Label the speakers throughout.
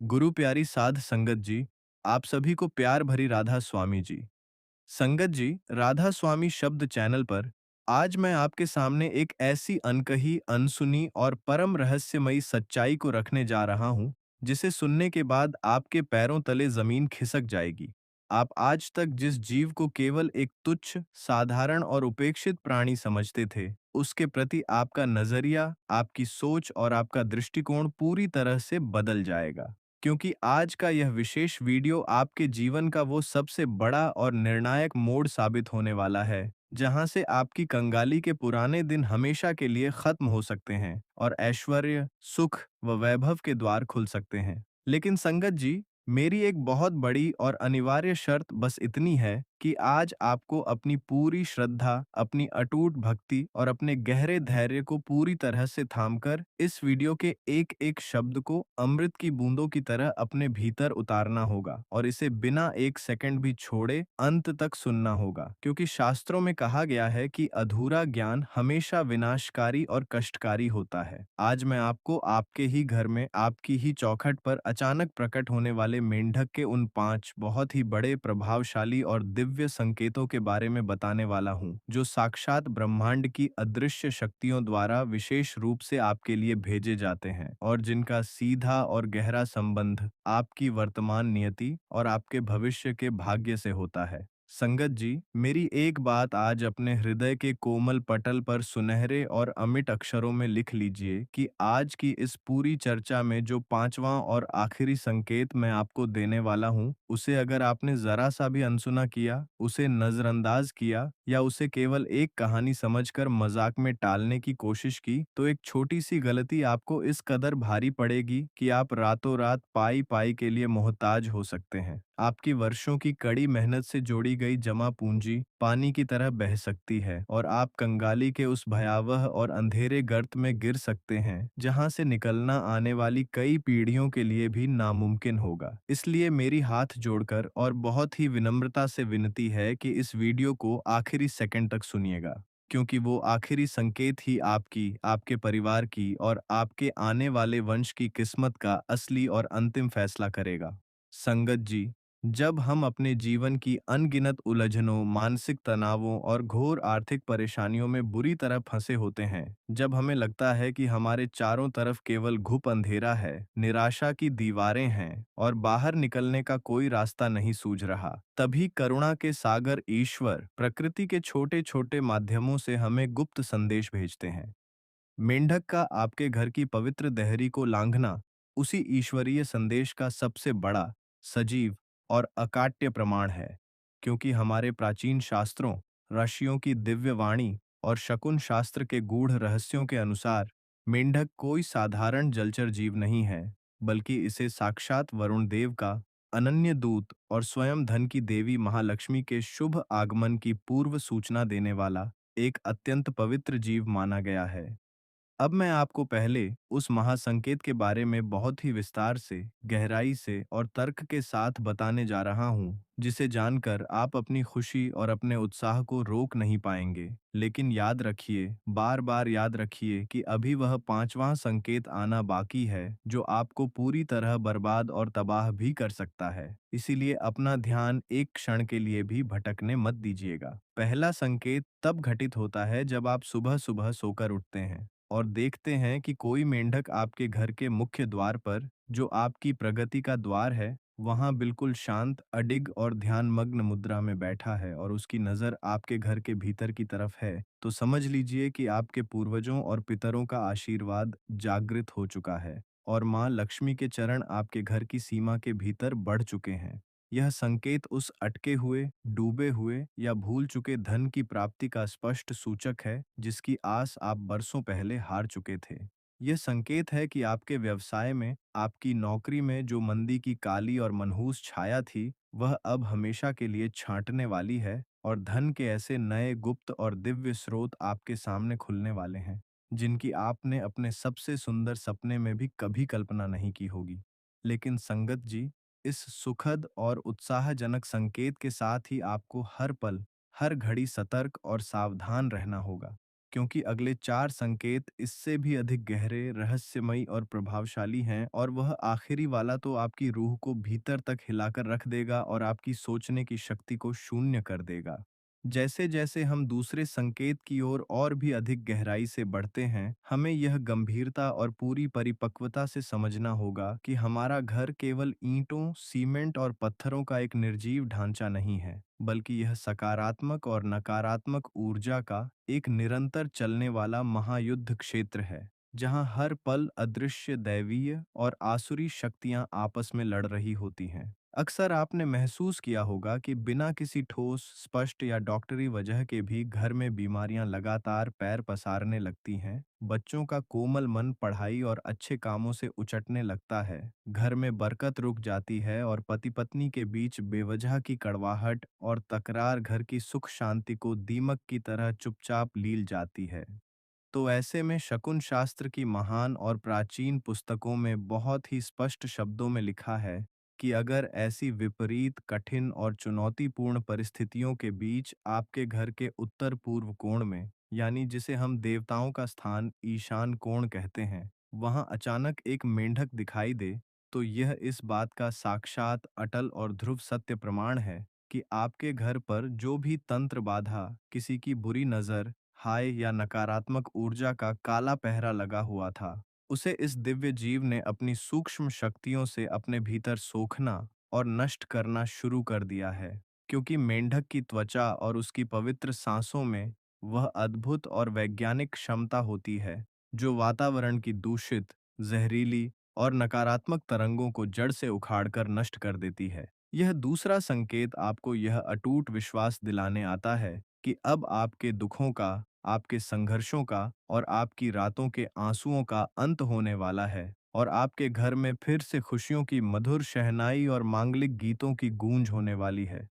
Speaker 1: गुरु प्यारी साध संगत जी, आप सभी को प्यार भरी राधा स्वामी जी। संगत जी, राधा स्वामी शब्द चैनल पर आज मैं आपके सामने एक ऐसी अनकही, अनसुनी और परम रहस्यमयी सच्चाई को रखने जा रहा हूं, जिसे सुनने के बाद आपके पैरों तले जमीन खिसक जाएगी। आप आज तक जिस जीव को केवल एक तुच्छ, साधारण और उपेक्षित प्राणी समझते थे, उसके प्रति आपका नजरिया, आपकी सोच और आपका दृष्टिकोण पूरी तरह से बदल जाएगा। क्योंकि आज का यह विशेष वीडियो आपके जीवन का वो सबसे बड़ा और निर्णायक मोड़ साबित होने वाला है, जहां से आपकी कंगाली के पुराने दिन हमेशा के लिए खत्म हो सकते हैं और ऐश्वर्य, सुख व वैभव के द्वार खुल सकते हैं। लेकिन संगत जी, मेरी एक बहुत बड़ी और अनिवार्य शर्त बस इतनी है कि आज आपको अपनी पूरी श्रद्धा, अपनी अटूट भक्ति और अपने गहरे धैर्य को पूरी तरह से थामकर इस वीडियो के एक-एक शब्द को अमृत की बूंदों की तरह अपने भीतर उतारना होगा और इसे बिना एक सेकंड भी छोड़े अंत तक सुनना होगा। क्योंकि शास्त्रों में कहा गया है कि अधूरा ज्ञान हमेशा विनाशकारी और कष्टकारी होता है। आज मैं आपको आपके ही घर में, आपकी ही चौखट पर अचानक प्रकट होने वाले मेंढक के उन 5 बहुत ही बड़े, प्रभावशाली और दिव्य संकेतों के बारे में बताने वाला हूँ, जो साक्षात ब्रह्मांड की अदृश्य शक्तियों द्वारा विशेष रूप से आपके लिए भेजे जाते हैं और जिनका सीधा और गहरा संबंध आपकी वर्तमान नियति और आपके भविष्य के भाग्य से होता है। संगत जी, मेरी एक बात आज अपने हृदय के कोमल पटल पर सुनहरे और अमिट अक्षरों में लिख लीजिए कि आज की इस पूरी चर्चा में जो 5वां और आखिरी संकेत मैं आपको देने वाला हूँ, उसे अगर आपने जरा सा भी अनसुना किया, उसे नजरअंदाज किया या उसे केवल एक कहानी समझकर मजाक में टालने की कोशिश की, तो एक छोटी सी गलती आपको इस कदर भारी पड़ेगी कि आप रातों रात पाई पाई के लिए मोहताज हो सकते हैं। आपकी वर्षों की कड़ी मेहनत से जोड़ी गई जमा पूंजी पानी की तरह बह सकती है और आप कंगाली के उस भयावह और अंधेरे गर्त में गिर सकते हैं, जहां से निकलना आने वाली कई पीढ़ियों के लिए भी नामुमकिन होगा। इसलिए मेरी हाथ जोड़कर और बहुत ही विनम्रता से विनती है कि इस वीडियो को आखिरी सेकंड तक सुनिएगा, क्योंकि वो आखिरी संकेत ही आपकी, आपके परिवार की और आपके आने वाले वंश की किस्मत का असली और अंतिम फैसला करेगा। संगत जी, जब हम अपने जीवन की अनगिनत उलझनों, मानसिक तनावों और घोर आर्थिक परेशानियों में बुरी तरह फंसे होते हैं, जब हमें लगता है कि हमारे चारों तरफ केवल घुप अंधेरा है, निराशा की दीवारें हैं और बाहर निकलने का कोई रास्ता नहीं सूझ रहा, तभी करुणा के सागर ईश्वर प्रकृति के छोटे-छोटे माध्यमों से हमें गुप्त संदेश भेजते हैं। मेंढक का आपके घर की पवित्र देहरी को लांघना उसी ईश्वरीय संदेश का सबसे बड़ा, सजीव और अकाट्य प्रमाण है, क्योंकि हमारे प्राचीन शास्त्रों, ऋषियों की दिव्य वाणी और शकुन शास्त्र के गूढ़ रहस्यों के अनुसार मेंढक कोई साधारण जलचर जीव नहीं है, बल्कि इसे साक्षात वरुण देव का अनन्य दूत और स्वयं धन की देवी महालक्ष्मी के शुभ आगमन की पूर्व सूचना देने वाला एक अत्यंत पवित्र जीव माना गया है। अब मैं आपको पहले उस महासंकेत के बारे में बहुत ही विस्तार से, गहराई से और तर्क के साथ बताने जा रहा हूँ, जिसे जानकर आप अपनी खुशी और अपने उत्साह को रोक नहीं पाएंगे। लेकिन याद रखिए, बार बार याद रखिए कि अभी वह 5वां संकेत आना बाकी है, जो आपको पूरी तरह बर्बाद और तबाह भी कर सकता है। इसीलिए अपना ध्यान एक क्षण के लिए भी भटकने मत दीजिएगा। पहला संकेत तब घटित होता है जब आप सुबह सुबह सोकर उठते हैं और देखते हैं कि कोई मेंढक आपके घर के मुख्य द्वार पर, जो आपकी प्रगति का द्वार है, वहां बिल्कुल शांत, अडिग और ध्यानमग्न मुद्रा में बैठा है और उसकी नजर आपके घर के भीतर की तरफ है, तो समझ लीजिए कि आपके पूर्वजों और पितरों का आशीर्वाद जागृत हो चुका है और माँ लक्ष्मी के चरण आपके घर की सीमा के भीतर बढ़ चुके हैं। यह संकेत उस अटके हुए, डूबे हुए या भूल चुके धन की प्राप्ति का स्पष्ट सूचक है, जिसकी आस आप बरसों पहले हार चुके थे। यह संकेत है कि आपके व्यवसाय में, आपकी नौकरी में जो मंदी की काली और मनहूस छाया थी, वह अब हमेशा के लिए छांटने वाली है और धन के ऐसे नए गुप्त और दिव्य स्रोत आपके सामने खुलने वाले हैं, जिनकी आपने अपने सबसे सुंदर सपने में भी कभी कल्पना नहीं की होगी। लेकिन संगत जी, इस सुखद और उत्साहजनक संकेत के साथ ही आपको हर पल, हर घड़ी सतर्क और सावधान रहना होगा, क्योंकि अगले 4 संकेत इससे भी अधिक गहरे, रहस्यमयी और प्रभावशाली हैं, और वह आखिरी वाला तो आपकी रूह को भीतर तक हिलाकर रख देगा और आपकी सोचने की शक्ति को शून्य कर देगा। जैसे-जैसे हम दूसरे संकेत की ओर और भी अधिक गहराई से बढ़ते हैं, हमें यह गंभीरता और पूरी परिपक्वता से समझना होगा कि हमारा घर केवल ईंटों, सीमेंट और पत्थरों का एक निर्जीव ढांचा नहीं है, बल्कि यह सकारात्मक और नकारात्मक ऊर्जा का एक निरंतर चलने वाला महायुद्ध क्षेत्र है, जहां हर पल अदृश्य दैवीय और आसुरी शक्तियां आपस में लड़ रही होती हैं। अक्सर आपने महसूस किया होगा कि बिना किसी ठोस, स्पष्ट या डॉक्टरी वजह के भी घर में बीमारियां लगातार पैर पसारने लगती हैं, बच्चों का कोमल मन पढ़ाई और अच्छे कामों से उचटने लगता है, घर में बरकत रुक जाती है और पति-पत्नी के बीच बेवजह की कड़वाहट और तकरार घर की सुख शांति को दीमक की तरह चुपचाप लील जाती है। तो ऐसे में शकुन शास्त्र की महान और प्राचीन पुस्तकों में बहुत ही स्पष्ट शब्दों में लिखा है कि अगर ऐसी विपरीत, कठिन और चुनौतीपूर्ण परिस्थितियों के बीच आपके घर के उत्तर पूर्व कोण में, यानी जिसे हम देवताओं का स्थान ईशान कोण कहते हैं, वहां अचानक एक मेंढक दिखाई दे, तो यह इस बात का साक्षात, अटल और ध्रुव सत्य प्रमाण है कि आपके घर पर जो भी तंत्र बाधा, किसी की बुरी नजर, हाय या नकारात्मक ऊर्जा का काला पहरा लगा हुआ था, उसे इस दिव्य जीव ने अपनी सूक्ष्म शक्तियों से अपने भीतर सोखना और नष्ट करना शुरू कर दिया है। क्योंकि मेंढक की त्वचा और उसकी पवित्र सांसों में वह अद्भुत और वैज्ञानिक क्षमता होती है, जो वातावरण की दूषित, जहरीली और नकारात्मक तरंगों को जड़ से उखाड़कर नष्ट कर देती है। यह दूसरा संकेत आपको यह अटूट विश्वास दिलाने आता है कि अब आपके दुखों का, आपके संघर्षों का और आपकी रातों के आंसुओं का अंत होने वाला है, और आपके घर में फिर से खुशियों की मधुर शहनाई और मांगलिक गीतों की गूंज होने वाली है।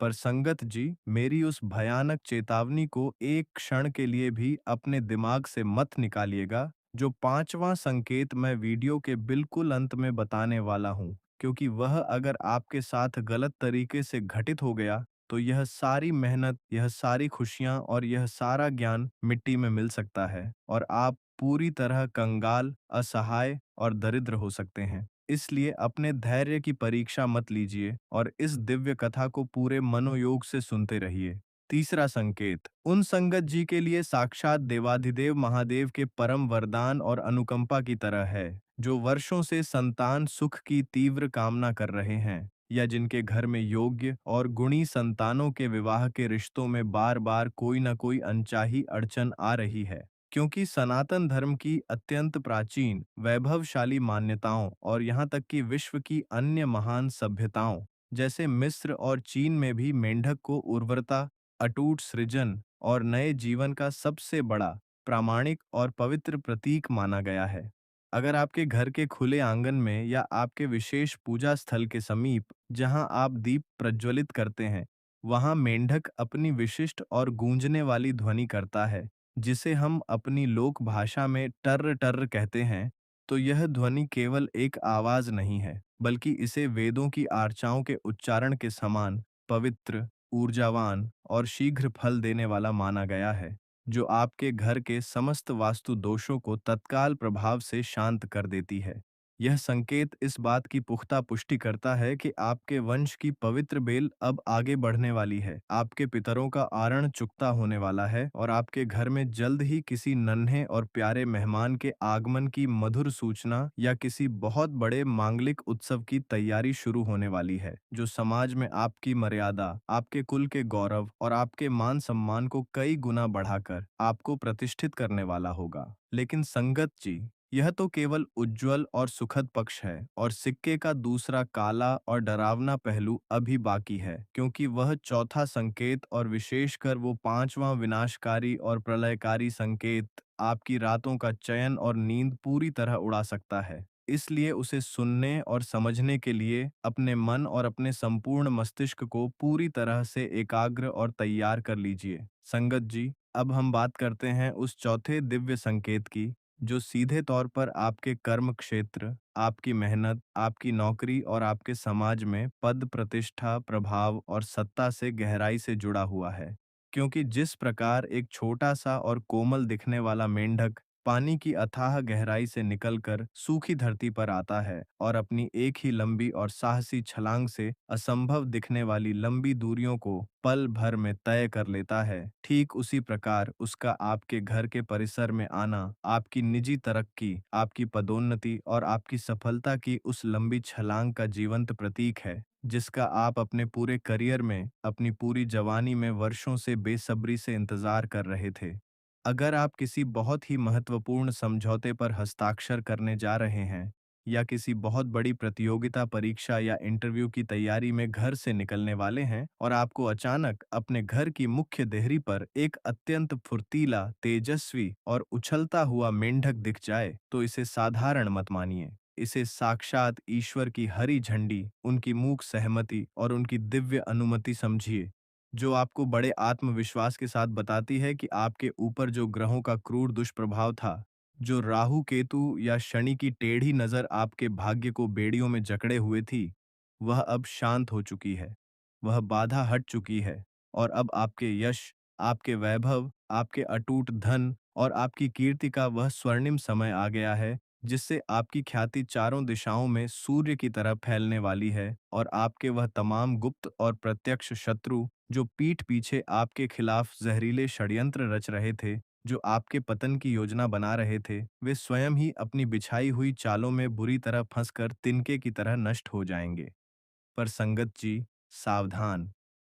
Speaker 1: पर संगत जी, मेरी उस भयानक चेतावनी को एक क्षण के लिए भी अपने दिमाग से मत निकालिएगा, जो पांचवां संकेत मैं वीडियो के बिल्कुल अंत में बताने वाला हूँ, क्योंकि वह अगर आपके साथ गलत तरीके से घटित हो गया, तो यह सारी मेहनत, यह सारी खुशियां और यह सारा ज्ञान मिट्टी में मिल सकता है, और आप पूरी तरह कंगाल, असहाय और दरिद्र हो सकते हैं। इसलिए अपने धैर्य की परीक्षा मत लीजिए और इस दिव्य कथा को पूरे मनोयोग से सुनते रहिए। तीसरा संकेत उन संगत जी के लिए साक्षात देवाधिदेव महादेव के परम वरदान और अनुकंपा की तरह है, जो वर्षों से संतान सुख की तीव्र कामना कर रहे हैं, या जिनके घर में योग्य और गुणी संतानों के विवाह के रिश्तों में बार बार कोई न कोई अनचाही अड़चन आ रही है। क्योंकि सनातन धर्म की अत्यंत प्राचीन, वैभवशाली मान्यताओं और यहाँ तक कि विश्व की अन्य महान सभ्यताओं, जैसे मिस्र और चीन में भी मेंढक को उर्वरता, अटूट सृजन और नए जीवन का सबसे बड़ा, प्रामाणिक और पवित्र प्रतीक माना गया है। अगर आपके घर के खुले आंगन में या आपके विशेष पूजा स्थल के समीप, जहां आप दीप प्रज्वलित करते हैं, वहां मेंढक अपनी विशिष्ट और गूंजने वाली ध्वनि करता है, जिसे हम अपनी लोक भाषा में टर्र टर्र कहते हैं, तो यह ध्वनि केवल एक आवाज नहीं है, बल्कि इसे वेदों की आर्चाओं के उच्चारण के समान पवित्र, ऊर्जावान और शीघ्र फल देने वाला माना गया है, जो आपके घर के समस्त वास्तु दोषों को तत्काल प्रभाव से शांत कर देती है। यह संकेत इस बात की पुख्ता पुष्टि करता है कि आपके वंश की पवित्र बेल अब आगे बढ़ने वाली है, आपके पितरों का आरण चुकता होने वाला है, और आपके घर में जल्द ही किसी नन्हे और प्यारे मेहमान के आगमन की मधुर सूचना या किसी बहुत बड़े मांगलिक उत्सव की तैयारी शुरू होने वाली है, जो समाज में आपकी मर्यादा, आपके कुल के गौरव और आपके मान सम्मान को कई गुना बढ़ाकर आपको प्रतिष्ठित करने वाला होगा। लेकिन संगत जी, यह तो केवल उज्ज्वल और सुखद पक्ष है, और सिक्के का दूसरा काला और डरावना पहलू अभी बाकी है, क्योंकि वह चौथा संकेत और विशेषकर वो पांचवां विनाशकारी और प्रलयकारी संकेत आपकी रातों का चयन और नींद पूरी तरह उड़ा सकता है। इसलिए उसे सुनने और समझने के लिए अपने मन और अपने संपूर्ण मस्तिष्क को पूरी तरह से एकाग्र और तैयार कर लीजिए। संगत जी, अब हम बात करते हैं उस चौथे दिव्य संकेत की, जो सीधे तौर पर आपके कर्म क्षेत्र, आपकी मेहनत, आपकी नौकरी और आपके समाज में पद, प्रतिष्ठा, प्रभाव और सत्ता से गहराई से जुड़ा हुआ है। क्योंकि जिस प्रकार एक छोटा सा और कोमल दिखने वाला मेंढक पानी की अथाह गहराई से निकलकर सूखी धरती पर आता है और अपनी एक ही लंबी और साहसी छलांग से असंभव दिखने वाली लंबी दूरियों को पल भर में तय कर लेता है, ठीक उसी प्रकार उसका आपके घर के परिसर में आना आपकी निजी तरक्की, आपकी पदोन्नति और आपकी सफलता की उस लंबी छलांग का जीवंत प्रतीक है, जिसका आप अपने पूरे करियर में, अपनी पूरी जवानी में वर्षों से बेसब्री से इंतजार कर रहे थे। अगर आप किसी बहुत ही महत्वपूर्ण समझौते पर हस्ताक्षर करने जा रहे हैं, या किसी बहुत बड़ी प्रतियोगिता परीक्षा या इंटरव्यू की तैयारी में घर से निकलने वाले हैं और आपको अचानक अपने घर की मुख्य देहरी पर एक अत्यंत फुर्तीला, तेजस्वी और उछलता हुआ मेंढक दिख जाए, तो इसे साधारण मत मानिए। इसे साक्षात ईश्वर की हरी झंडी, उनकी मूक सहमति और उनकी दिव्य अनुमति समझिए, जो आपको बड़े आत्मविश्वास के साथ बताती है कि आपके ऊपर जो ग्रहों का क्रूर दुष्प्रभाव था, जो राहु केतु या शनि की टेढ़ी नजर आपके भाग्य को बेड़ियों में जकड़े हुए थी, वह अब शांत हो चुकी है। वह बाधा हट चुकी है और अब आपके यश, आपके वैभव, आपके अटूट धन और आपकी कीर्ति का वह स्वर्णिम समय आ गया है, जिससे आपकी ख्याति चारों दिशाओं में सूर्य की तरह फैलने वाली है और आपके वह तमाम गुप्त और प्रत्यक्ष शत्रु, जो पीठ पीछे आपके खिलाफ जहरीले षड्यंत्र रच रहे थे, जो आपके पतन की योजना बना रहे थे, वे स्वयं ही अपनी बिछाई हुई चालों में बुरी तरह फंसकर तिनके की तरह नष्ट हो जाएंगे। पर संगत जी, सावधान!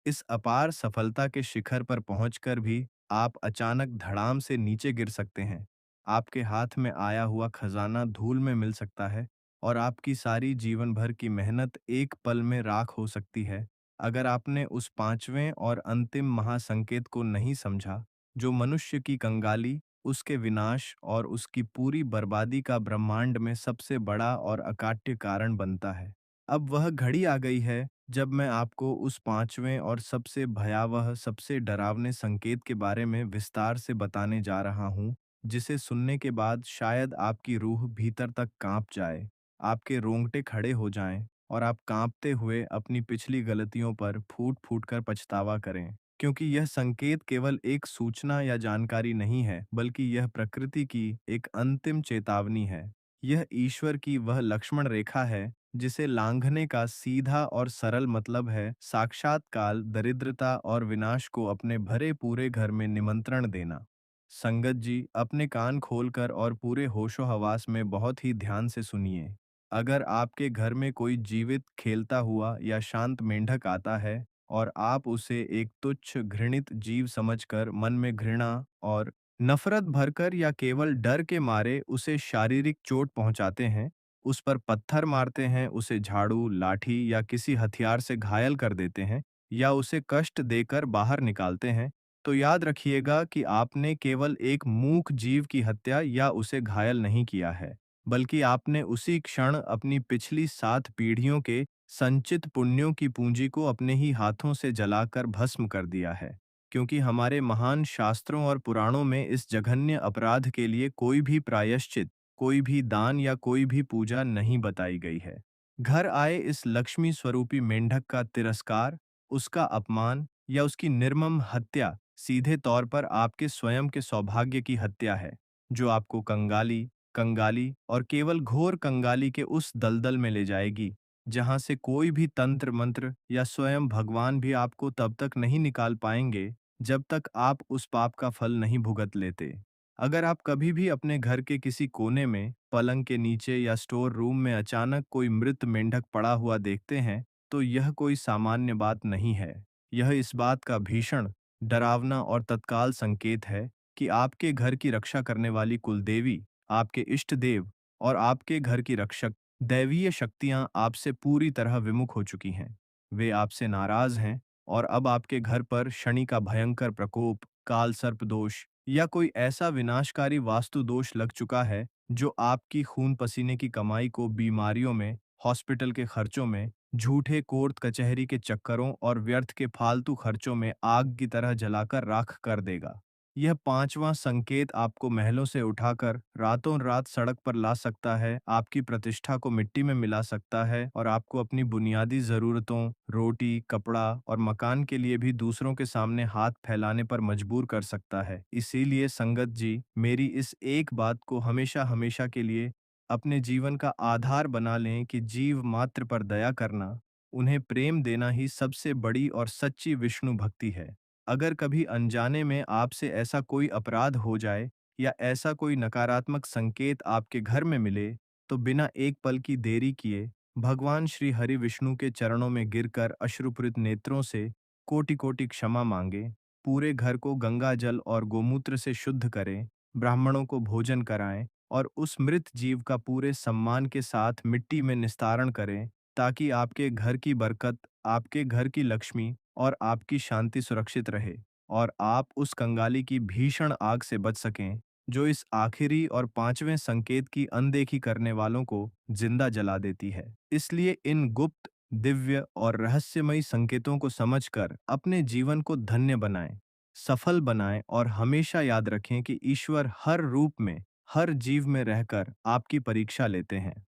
Speaker 1: इस अपार सफलता के शिखर पर पहुंचकर भी आप अचानक धड़ाम से नीचे गिर सकते हैं। आपके हाथ में आया हुआ खजाना धूल में मिल सकता है और आपकी सारी जीवन भर की मेहनत एक पल में राख हो सकती है, अगर आपने उस पांचवें और अंतिम महासंकेत को नहीं समझा, जो मनुष्य की कंगाली, उसके विनाश और उसकी पूरी बर्बादी का ब्रह्मांड में सबसे बड़ा और अकाट्य कारण बनता है। अब वह घड़ी आ गई है जब मैं आपको उस पांचवें और सबसे भयावह, सबसे डरावने संकेत के बारे में विस्तार से बताने जा रहा हूं, जिसे सुनने के बाद शायद आपकी रूह भीतर तक कांप जाए, आपके रोंगटे खड़े हो जाएं और आप कांपते हुए अपनी पिछली गलतियों पर फूट-फूट कर पछतावा करें। क्योंकि यह संकेत केवल एक सूचना या जानकारी नहीं है, बल्कि यह प्रकृति की एक अंतिम चेतावनी है। यह ईश्वर की वह लक्ष्मण रेखा है जिसे लांघने का सीधा और सरल मतलब है साक्षात काल, दरिद्रता और विनाश को अपने भरे पूरे घर में निमंत्रण देना। संगत जी, अपने कान खोलकर और पूरे होशो हवास में बहुत ही ध्यान से सुनिए। अगर आपके घर में कोई जीवित, खेलता हुआ या शांत मेंढक आता है और आप उसे एक तुच्छ, घृणित जीव समझकर मन में घृणा और नफरत भरकर या केवल डर के मारे उसे शारीरिक चोट पहुंचाते हैं, उस पर पत्थर मारते हैं, उसे झाड़ू, लाठी या किसी हथियार से घायल कर देते हैं, या उसे कष्ट देकर बाहर निकालते हैं, तो याद रखिएगा कि आपने केवल एक मूक जीव की हत्या या उसे घायल नहीं किया है, बल्कि आपने उसी क्षण अपनी पिछली 7 पीढ़ियों के संचित पुण्यों की पूंजी को अपने ही हाथों से जलाकर भस्म कर दिया है। क्योंकि हमारे महान शास्त्रों और पुराणों में इस जघन्य अपराध के लिए कोई भी प्रायश्चित, कोई भी दान या कोई भी पूजा नहीं बताई गई है। घर आए इस लक्ष्मी स्वरूपी मेंढक का तिरस्कार, उसका अपमान या उसकी निर्मम हत्या सीधे तौर पर आपके स्वयं के सौभाग्य की हत्या है, जो आपको कंगाली, कंगाली और केवल घोर कंगाली के उस दलदल में ले जाएगी, जहां से कोई भी तंत्र मंत्र या स्वयं भगवान भी आपको तब तक नहीं निकाल पाएंगे, जब तक आप उस पाप का फल नहीं भुगत लेते। अगर आप कभी भी अपने घर के किसी कोने में, पलंग के नीचे या स्टोर रूम में अचानक कोई मृत मेंढक पड़ा हुआ देखते हैं, तो यह कोई सामान्य बात नहीं है। यह इस बात का भीषण, डरावना और तत्काल संकेत है कि आपके घर की रक्षा करने वाली कुलदेवी, आपके इष्ट देव और आपके घर की रक्षक दैवीय शक्तियां आपसे पूरी तरह विमुख हो चुकी हैं। वे आपसे नाराज हैं और अब आपके घर पर शनि का भयंकर प्रकोप, काल सर्प दोष या कोई ऐसा विनाशकारी वास्तु दोष लग चुका है, जो आपकी खून पसीने की कमाई को बीमारियों में, हॉस्पिटल के खर्चों में, झूठे कोर्ट कचहरी के चक्करों और व्यर्थ के फालतू खर्चों में आग की तरह जलाकर राख कर देगा। यह पांचवां संकेत आपको महलों से उठाकर रातों रात सड़क पर ला सकता है, आपकी प्रतिष्ठा को मिट्टी में मिला सकता है और आपको अपनी बुनियादी जरूरतों, रोटी, कपड़ा और मकान के लिए भी दूसरों के सामने हाथ फैलाने पर मजबूर कर सकता है। इसीलिए संगत जी, मेरी इस एक बात को हमेशा हमेशा के लिए अपने जीवन का आधार बना लें कि जीव मात्र पर दया करना, उन्हें प्रेम देना ही सबसे बड़ी और सच्ची विष्णु भक्ति है। अगर कभी अनजाने में आपसे ऐसा कोई अपराध हो जाए या ऐसा कोई नकारात्मक संकेत आपके घर में मिले, तो बिना एक पल की देरी किए भगवान श्री हरि विष्णु के चरणों में गिरकर अश्रुपूरित नेत्रों से कोटि कोटि क्षमा मांगे, पूरे घर को गंगा जल और गोमूत्र से शुद्ध करें, ब्राह्मणों को भोजन कराएं और उस मृत जीव का पूरे सम्मान के साथ मिट्टी में निस्तारण करें, ताकि आपके घर की बरकत, आपके घर की लक्ष्मी और आपकी शांति सुरक्षित रहे और आप उस कंगाली की भीषण आग से बच सकें, जो इस आखिरी और पांचवें संकेत की अनदेखी करने वालों को जिंदा जला देती है। इसलिए इन गुप्त, दिव्य और रहस्यमयी संकेतों को समझकर अपने जीवन को धन्य बनाएं, सफल बनाएं और हमेशा याद रखें कि ईश्वर हर रूप में, हर जीव में रहकर आपकी परीक्षा लेते हैं।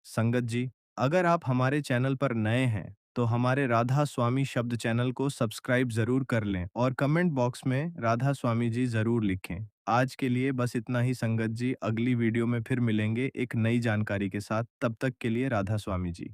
Speaker 1: संगत जी, अगर आप हमारे चैनल पर नए हैं, तो हमारे राधा स्वामी शब्द चैनल को सब्सक्राइब जरूर कर लें और कमेंट बॉक्स में राधा स्वामी जी जरूर लिखें। आज के लिए बस इतना ही संगत जी, अगली वीडियो में फिर मिलेंगे एक नई जानकारी के साथ। तब तक के लिए राधा स्वामी जी।